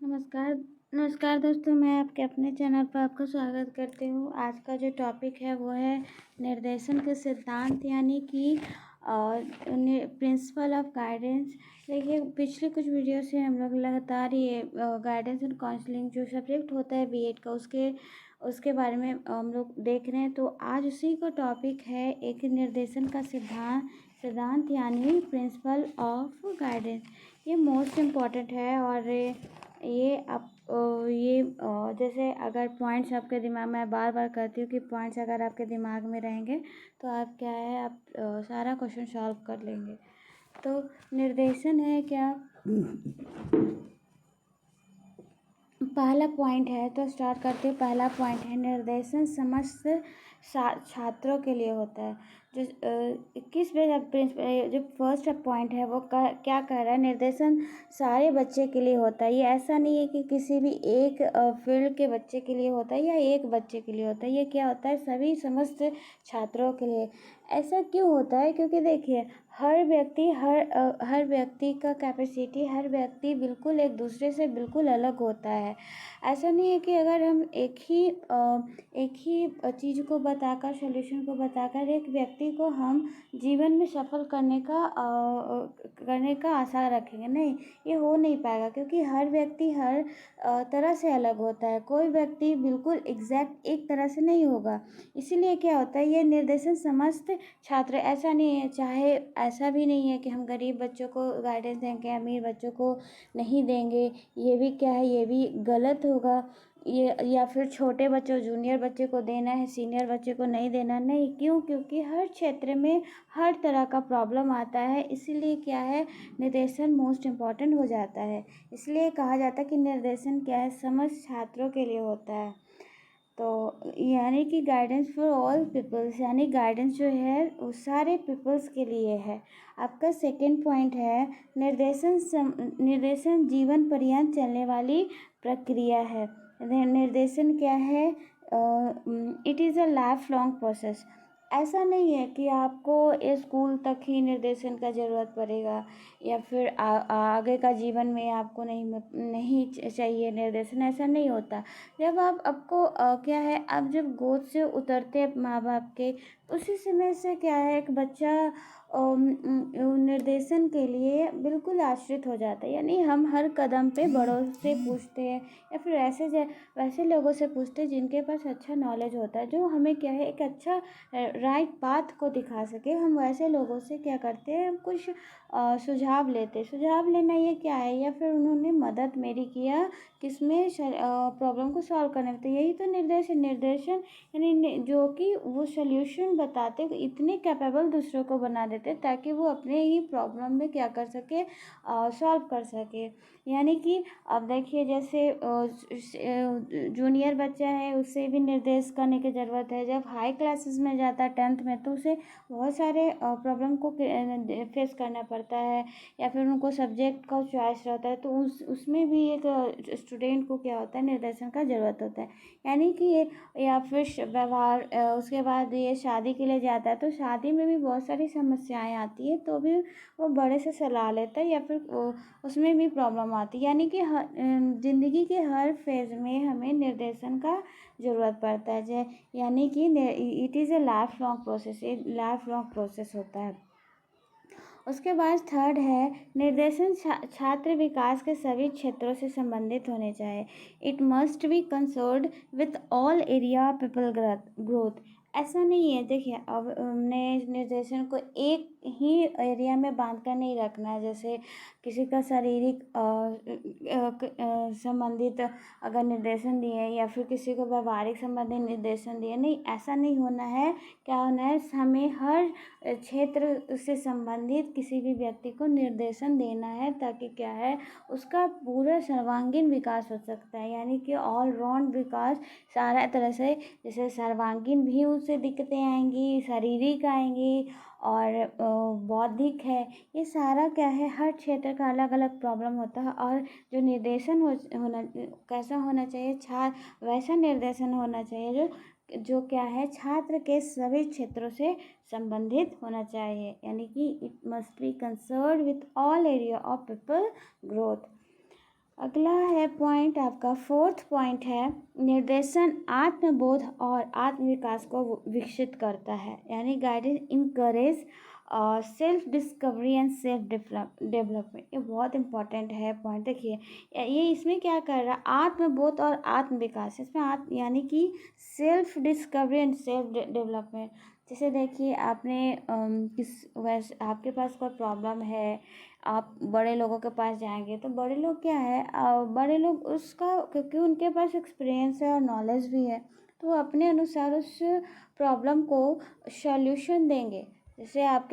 नमस्कार नमस्कार दोस्तों, मैं आपके अपने चैनल पर आपका स्वागत करती हूँ। आज का जो टॉपिक है वो है निर्देशन के सिद्धांत यानी कि प्रिंसिपल ऑफ गाइडेंस। देखिए, पिछले कुछ वीडियो से हम लोग लगातार ये गाइडेंस एंड काउंसलिंग जो सब्जेक्ट होता है बीएड का उसके बारे में हम लोग देख रहे हैं। तो आज उसी का टॉपिक है एक निर्देशन का सिद्धांत यानी प्रिंसिपल ऑफ गाइडेंस। ये मोस्ट इम्पॉर्टेंट है और ये आप जैसे अगर पॉइंट्स आपके दिमाग में, बार बार कहती हूँ कि पॉइंट्स अगर आपके दिमाग में रहेंगे तो आप क्या है आप सारा क्वेश्चन सॉल्व कर लेंगे। तो निर्देशन है क्या, पहला पॉइंट है तो स्टार्ट करते हैं। पहला पॉइंट है निर्देशन समस्त छात्रों के लिए होता है। जो 21 पे जो फर्स्ट पॉइंट है वो क्या कह रहा है, निर्देशन सारे बच्चे के लिए होता है। ये ऐसा नहीं है कि किसी भी एक फील्ड के बच्चे के लिए होता है या एक बच्चे के लिए होता है। ये क्या होता है, सभी समस्त छात्रों के लिए। ऐसा क्यों होता है, क्योंकि देखिए हर व्यक्ति का कैपेसिटी, हर व्यक्ति बिल्कुल एक दूसरे से बिल्कुल अलग होता है। ऐसा नहीं है कि अगर हम एक ही चीज़ को बताकर, सॉल्यूशन को बताकर एक व्यक्ति को हम जीवन में सफल करने का आशा रखेंगे। नहीं, ये हो नहीं पाएगा, क्योंकि हर व्यक्ति हर तरह से अलग होता है। कोई व्यक्ति बिल्कुल एग्जैक्ट एक तरह से नहीं होगा। इसीलिए क्या होता है, ये निर्देशन समस्त छात्र, ऐसा नहीं है, चाहे ऐसा भी नहीं है कि हम गरीब बच्चों को गाइडेंस देंगे, अमीर बच्चों को नहीं देंगे। ये भी क्या है, ये भी गलत होगा। ये या फिर छोटे बच्चों, जूनियर बच्चे को देना है, सीनियर बच्चे को नहीं देना। नहीं, क्यों? क्योंकि हर क्षेत्र में हर तरह का प्रॉब्लम आता है। इसीलिए क्या है, निर्देशन मोस्ट इम्पॉर्टेंट हो जाता है। इसलिए कहा जाता है कि निर्देशन क्या है, समस्त छात्रों के लिए होता है। तो यानी कि गाइडेंस फॉर ऑल पीपल्स, यानी गाइडेंस जो है वो सारे पीपल्स के लिए है। आपका सेकंड पॉइंट है निर्देशन जीवन पर्यंत चलने वाली प्रक्रिया है। निर्देशन क्या है, it is a life long process. ऐसा नहीं है कि आपको स्कूल तक ही निर्देशन का ज़रूरत पड़ेगा या फिर आगे का जीवन में आपको नहीं चाहिए निर्देशन। ऐसा नहीं होता। जब आपको क्या है, आप जब गोद से उतरते हैं माँ बाप के, उसी समय से क्या है, एक बच्चा निर्देशन के लिए बिल्कुल आश्रित हो जाता है। यानी हम हर कदम पे बड़ों से पूछते हैं या फिर वैसे लोगों से पूछते हैं जिनके पास अच्छा नॉलेज होता है, जो हमें क्या है एक अच्छा राइट पाथ को दिखा सके। हम वैसे लोगों से क्या करते हैं, हम कुछ सुझाव लेते। सुझाव लेना ये क्या है, या फिर उन्होंने मदद मेरी किया किसमें, प्रॉब्लम को सॉल्व करने में। तो यही तो निर्देशन यानी जो कि वो सल्यूशन बताते, इतने कैपेबल दूसरों को बना देते ताकि वो अपने ही प्रॉब्लम में क्या कर सके, सॉल्व कर सके। यानी कि अब देखिए, जैसे जूनियर बच्चा है उसे भी निर्देश करने की ज़रूरत है। जब हाई क्लासेस में जाता है 10th में, तो उसे बहुत सारे प्रॉब्लम को फेस करना पड़ता है, या फिर उनको सब्जेक्ट का चॉइस रहता है। तो उसमें भी एक स्टूडेंट को क्या होता है, निर्देशन का ज़रूरत होता है। यानी कि ये, या फिर व्यवहार, उसके बाद ये शादी के लिए जाता है, तो शादी में भी बहुत सारी समस्याएं आती है, तो भी वो बड़े से सलाह लेता है, या फिर उसमें भी प्रॉब्लम आती है। यानी कि ज़िंदगी के हर फेज़ में हमें निर्देशन का ज़रूरत पड़ता है। यानी कि it is a life long process, ये लाइफ लॉन्ग प्रोसेस होता है। उसके बाद थर्ड है निर्देशन छात्र विकास के सभी क्षेत्रों से संबंधित होने चाहिए। It must be concerned with all area people growth. ऐसा नहीं है, देखिए अब हमने निर्देशन को एक ही एरिया में बांध कर नहीं रखना है। जैसे किसी का शारीरिक संबंधित अगर निर्देशन दिए, या फिर किसी को व्यवहारिक संबंधित निर्देशन दिए, नहीं, ऐसा नहीं होना है। क्या होना है, हमें हर क्षेत्र से संबंधित किसी भी व्यक्ति को निर्देशन देना है, ताकि क्या है, उसका पूरा सर्वांगीण विकास हो सकता है। यानी कि ऑल राउंड विकास सारा तरह से, जैसे सर्वांगीण भी उससे दिक्कतें आएंगी, शारीरिक आएंगी और बौद्धिक है, ये सारा क्या है, हर क्षेत्र का अलग अलग प्रॉब्लम होता है। और जो निर्देशन होना कैसा होना चाहिए, वैसा निर्देशन होना चाहिए जो क्या है, छात्र के सभी क्षेत्रों से संबंधित होना चाहिए। यानी कि it must be concerned with all area of people growth. अगला है पॉइंट आपका, फोर्थ पॉइंट है, निर्देशन आत्मबोध और आत्मविकास को विकसित करता है, यानी guidance encourage self discovery and self development. ये बहुत इंपॉर्टेंट है पॉइंट। देखिए ये इसमें क्या कर रहा है, आत्मबोध और आत्मविकास, इसमें यानी कि self discovery and self development. जैसे देखिए आपने वैसे आपके पास कोई प्रॉब्लम है, आप बड़े लोगों के पास जाएंगे तो बड़े लोग क्या है, बड़े लोग उसका, क्योंकि उनके पास एक्सपीरियंस है और नॉलेज भी है, तो वो अपने अनुसार उस प्रॉब्लम को सॉल्यूशन देंगे। जैसे आप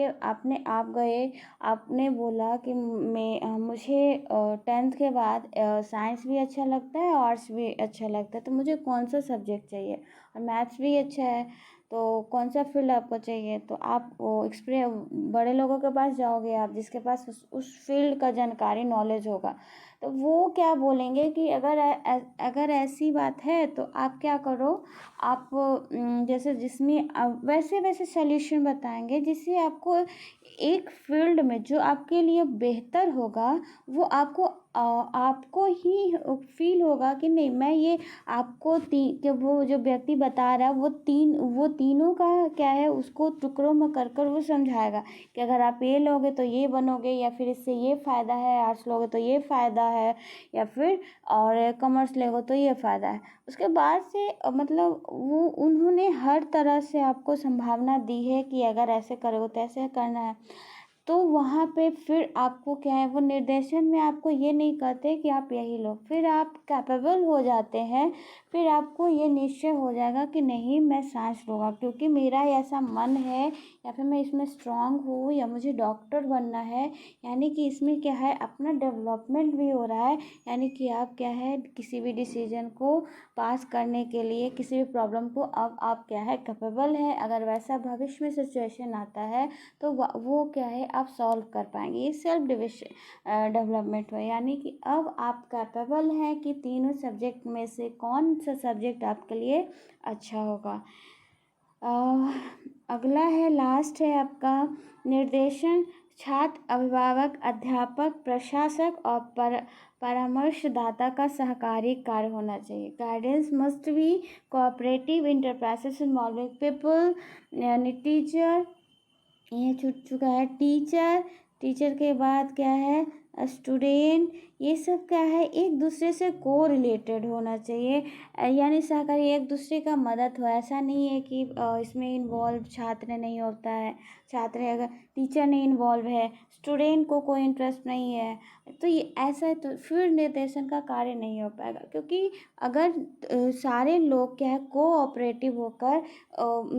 गए, आपने बोला कि मुझे 10th के बाद साइंस भी अच्छा लगता है, आर्ट्स भी अच्छा लगता है, तो मुझे कौन सा सब्जेक्ट चाहिए, और मैथ्स भी अच्छा है, तो कौन सा फील्ड आपको चाहिए, तो आप वो बड़े लोगों के पास जाओगे, आप जिसके पास उस फील्ड का जानकारी नॉलेज होगा, तो वो क्या बोलेंगे कि अगर ऐसी बात है तो आप क्या करो, आप जैसे जिसमें वैसे वैसे सॉल्यूशन बताएंगे जिससे आपको एक फील्ड में जो आपके लिए बेहतर होगा, वो आपको ही फील होगा कि नहीं, मैं ये आपको कि वो जो व्यक्ति बता रहा है वो तीनों का क्या है, उसको टुकड़ों में कर वो समझाएगा कि अगर आप ये लोगे तो ये बनोगे, या फिर इससे ये फ़ायदा है, आर्ट्स लोगे तो ये फ़ायदा है, या फिर और कॉमर्स लोगे तो ये फ़ायदा है। उसके बाद से मतलब वो उन्होंने हर तरह से आपको संभावना दी है कि अगर ऐसे करोगे तो ऐसे करना है। तो वहाँ पे फिर आपको क्या है, वो निर्देशन में आपको ये नहीं कहते कि आप यही लो, फिर आप कैपेबल हो जाते हैं, फिर आपको ये निश्चय हो जाएगा कि नहीं, मैं साइंस लूँगा क्योंकि मेरा ऐसा मन है, या फिर मैं इसमें स्ट्रांग हूँ, या मुझे डॉक्टर बनना है। यानी कि इसमें क्या है, अपना डेवलपमेंट भी हो रहा है, यानी कि आप क्या है, किसी भी डिसीजन को पास करने के लिए, किसी भी प्रॉब्लम को अब आप क्या है, कैपेबल है। अगर वैसा भविष्य में सिचुएशन आता है तो वो क्या है, आप सॉल्व कर पाएंगे। ये सेल्फ डेवलपमेंट है, यानी कि अब आप कैपेबल हैं कि तीनों सब्जेक्ट में से कौन सा सब्जेक्ट आपके लिए अच्छा होगा। अगला है, लास्ट है आपका, निर्देशन छात्र, अभिभावक, अध्यापक, प्रशासक और परामर्शदाता का सहकारी कार्य होना चाहिए। Guidance must be cooperative enterprises involving people, यानी टीचर, ये छूट चुका है, टीचर के बाद क्या है, स्टूडेंट, ये सब क्या है, एक दूसरे से को रिलेटेड होना चाहिए, यानी सहकारी, एक दूसरे का मदद हो। ऐसा नहीं है कि इसमें इन्वॉल्व छात्र नहीं होता है, छात्र है, अगर टीचर नहीं इन्वॉल्व है, स्टूडेंट को कोई इंटरेस्ट नहीं है, तो ये ऐसा है, तो फिर निर्देशन का कार्य नहीं हो पाएगा। क्योंकि अगर सारे लोग क्या है, कोऑपरेटिव होकर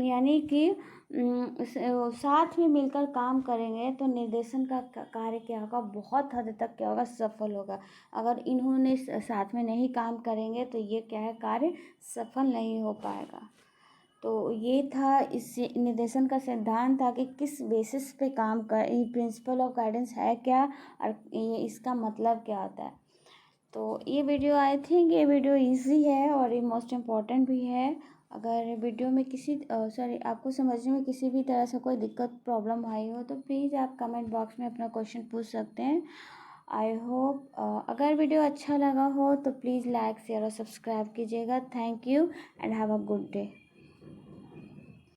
यानी कि साथ में मिलकर काम करेंगे तो निर्देशन का कार्य क्या होगा, बहुत हद तक क्या होगा, सफल होगा। अगर इन्होंने साथ में नहीं काम करेंगे तो ये क्या है, कार्य सफल नहीं हो पाएगा। तो ये था इस निर्देशन का सिद्धांत था कि किस बेसिस पे काम कर, ये प्रिंसिपल ऑफ गाइडेंस है क्या, और ये इसका मतलब क्या होता है। तो ये वीडियो, आई थिंक ये वीडियो इजी है और ये मोस्ट इम्पॉर्टेंट भी है। अगर वीडियो में आपको समझने में किसी भी तरह से कोई दिक्कत प्रॉब्लम आई हो तो प्लीज़ आप कमेंट बॉक्स में अपना क्वेश्चन पूछ सकते हैं। आई होप अगर वीडियो अच्छा लगा हो तो प्लीज़ लाइक, शेयर और सब्सक्राइब कीजिएगा। Thank you and have a good day.